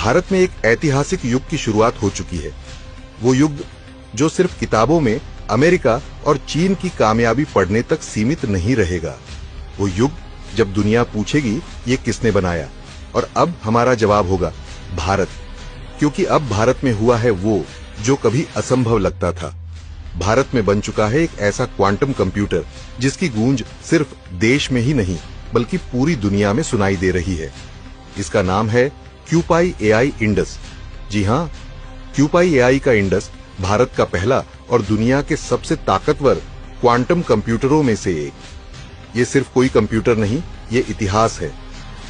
भारत में एक ऐतिहासिक युग की शुरुआत हो चुकी है। वो युग जो सिर्फ किताबों में अमेरिका और चीन की कामयाबी पढ़ने तक सीमित नहीं रहेगा। वो युग जब दुनिया पूछेगी ये किसने बनाया, और अब हमारा जवाब होगा भारत, क्योंकि अब भारत में हुआ है वो जो कभी असंभव लगता था। भारत में बन चुका है एक ऐसा क्वांटम कंप्यूटर जिसकी गूंज सिर्फ देश में ही नहीं बल्कि पूरी दुनिया में सुनाई दे रही है। इसका नाम है क्यूपाई एआई इंडस। जी हां, क्यूपाई एआई का इंडस भारत का पहला और दुनिया के सबसे ताकतवर क्वांटम कंप्यूटरों में से एक। ये सिर्फ कोई कंप्यूटर नहीं, ये इतिहास है।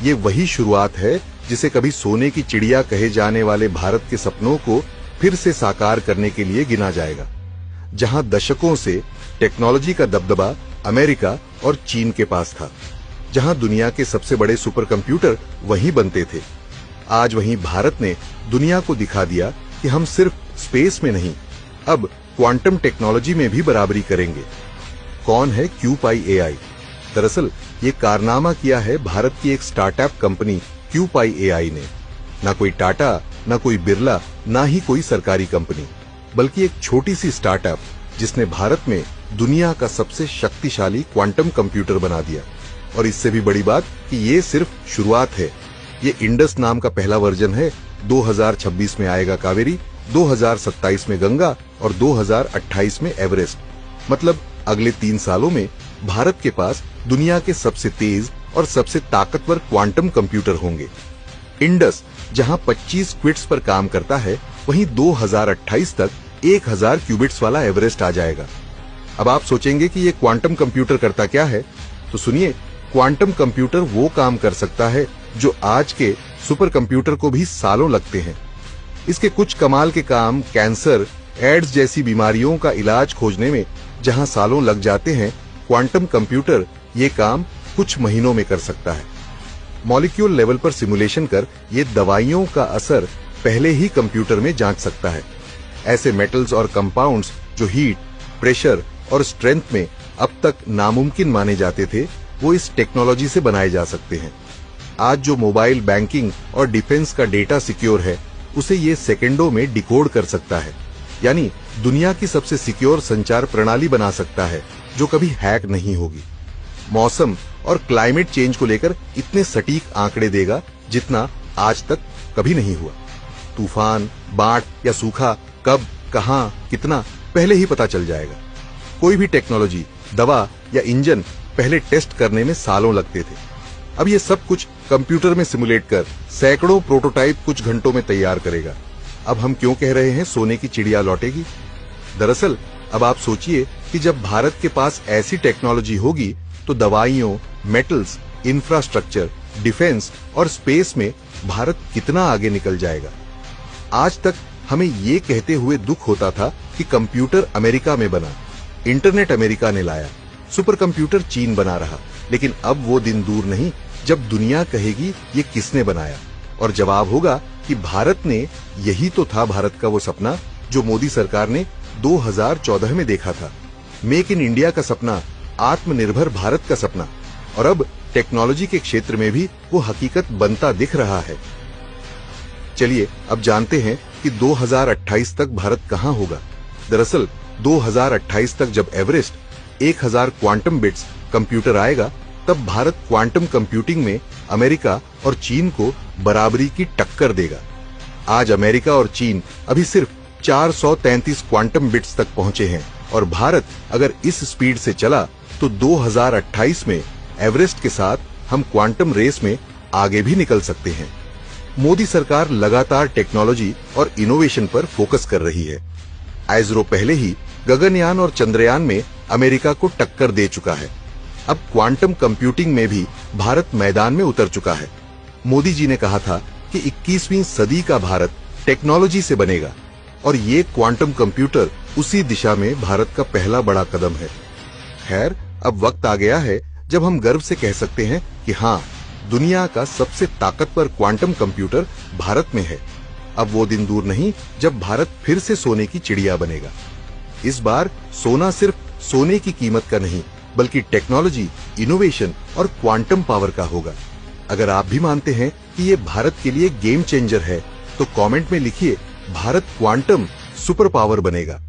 ये वही शुरुआत है जिसे कभी सोने की चिड़िया कहे जाने वाले भारत के सपनों को फिर से साकार करने के लिए गिना जाएगा। जहां दशकों से टेक्नोलॉजी का दबदबा अमेरिका और चीन के पास था, जहां दुनिया के सबसे बड़े सुपर कंप्यूटर वहीं बनते थे, आज वहीं भारत ने दुनिया को दिखा दिया कि हम सिर्फ स्पेस में नहीं, अब क्वांटम टेक्नोलॉजी में भी बराबरी करेंगे। कौन है क्यूपाई एआई? दरअसल ये कारनामा किया है भारत की एक स्टार्टअप कंपनी क्यूपाई एआई ने। ना कोई टाटा, ना कोई बिरला, ना ही कोई सरकारी कंपनी, बल्कि एक छोटी सी स्टार्टअप जिसने भारत में दुनिया का सबसे शक्तिशाली क्वांटम कंप्यूटर बना दिया। और इससे भी बड़ी बात कि ये सिर्फ शुरुआत है। ये इंडस नाम का पहला वर्जन है। 2026 में आएगा कावेरी, 2027 में गंगा और 2028 में एवरेस्ट। मतलब अगले 3 सालों में भारत के पास दुनिया के सबसे तेज और सबसे ताकतवर क्वांटम कंप्यूटर होंगे। इंडस जहां 25 क्विट्स पर काम करता है, वहीं 2028 तक 1000 क्यूबिट्स वाला एवरेस्ट आ जाएगा। अब आप सोचेंगे कि ये क्वांटम कंप्यूटर करता क्या है, तो सुनिए, क्वांटम कंप्यूटर वो काम कर सकता है जो आज के सुपर कंप्यूटर को भी सालों लगते हैं। इसके कुछ कमाल के काम कैंसर, एड्स जैसी बीमारियों का इलाज खोजने में जहां सालों लग जाते हैं, क्वांटम कंप्यूटर ये काम कुछ महीनों में कर सकता है। मॉलिक्यूल लेवल पर सिमुलेशन कर ये दवाइयों का असर पहले ही कंप्यूटर में जांच सकता है। ऐसे मेटल्स और कंपाउंड्स जो हीट, प्रेशर और स्ट्रेंथ में अब तक नामुमकिन माने जाते थे, वो इस टेक्नोलॉजी से बनाए जा सकते हैं। आज जो मोबाइल बैंकिंग और डिफेंस का डेटा सिक्योर है, उसे ये सेकंडों में डिकोड कर सकता है। यानी दुनिया की सबसे सिक्योर संचार प्रणाली बना सकता है जो कभी हैक नहीं होगी। मौसम और क्लाइमेट चेंज को लेकर इतने सटीक आंकड़े देगा जितना आज तक कभी नहीं हुआ। तूफान, बाढ़ या सूखा कब, कहां, कितना पहले ही पता चल जाएगा। कोई भी टेक्नोलॉजी, दवा या इंजन पहले टेस्ट करने में सालों लगते थे। अब ये सब कुछ कंप्यूटर में सिमुलेट कर सैकड़ों प्रोटोटाइप कुछ घंटों में तैयार करेगा। अब हम क्यों कह रहे हैं सोने की चिड़िया लौटेगी? दरअसल अब आप सोचिए कि जब भारत के पास ऐसी टेक्नोलॉजी होगी तो दवाइयों, मेटल्स, इंफ्रास्ट्रक्चर, डिफेंस और स्पेस में भारत कितना आगे निकल जाएगा। आज तक हमें ये कहते हुए दुख होता था कि कंप्यूटर अमेरिका में बना, इंटरनेट अमेरिका ने लाया, सुपर कंप्यूटर चीन बना रहा। लेकिन अब वो दिन दूर नहीं जब दुनिया कहेगी ये किसने बनाया, और जवाब होगा कि भारत ने। यही तो था भारत का वो सपना जो मोदी सरकार ने 2014 में देखा था। मेक इन इंडिया का सपना, आत्मनिर्भर भारत का सपना। और अब टेक्नोलॉजी के क्षेत्र में भी वो हकीकत बनता दिख रहा है। चलिए अब जानते हैं कि 2028 तक भारत कहां होगा। दरअसल 2028 तक जब एवरेस्ट, 1000 क्वांटम बिट्स कंप्यूटर आएगा, तब भारत क्वांटम कंप्यूटिंग में अमेरिका और चीन को बराबरी की टक्कर देगा। आज अमेरिका और चीन अभी सिर्फ 433 क्वांटम बिट्स तक पहुंचे हैं, और भारत अगर इस स्पीड से चला तो 2028 में एवरेस्ट के साथ हम क्वांटम रेस में आगे भी निकल सकते हैं। मोदी सरकार लगातार टेक्नोलॉजी और इनोवेशन पर फोकस कर रही है। आइसरो पहले ही गगनयान और चंद्रयान में अमेरिका को टक्कर दे चुका है। अब क्वांटम कंप्यूटिंग में भी भारत मैदान में उतर चुका है। मोदी जी ने कहा था कि 21वीं सदी का भारत टेक्नोलॉजी से बनेगा, और ये क्वांटम कंप्यूटर उसी दिशा में भारत का पहला बड़ा कदम है। खैर, अब वक्त आ गया है जब हम गर्व से कह सकते हैं कि हाँ, दुनिया का सबसे ताकतवर क्वांटम कंप्यूटर भारत में है। अब वो दिन दूर नहीं जब भारत फिर से सोने की चिड़िया बनेगा। इस बार सोना सिर्फ सोने की कीमत का नहीं, बल्कि टेक्नोलॉजी, इनोवेशन और क्वांटम पावर का होगा। अगर आप भी मानते हैं कि ये भारत के लिए गेम चेंजर है, तो कमेंट में लिखिए भारत क्वांटम सुपर पावर बनेगा।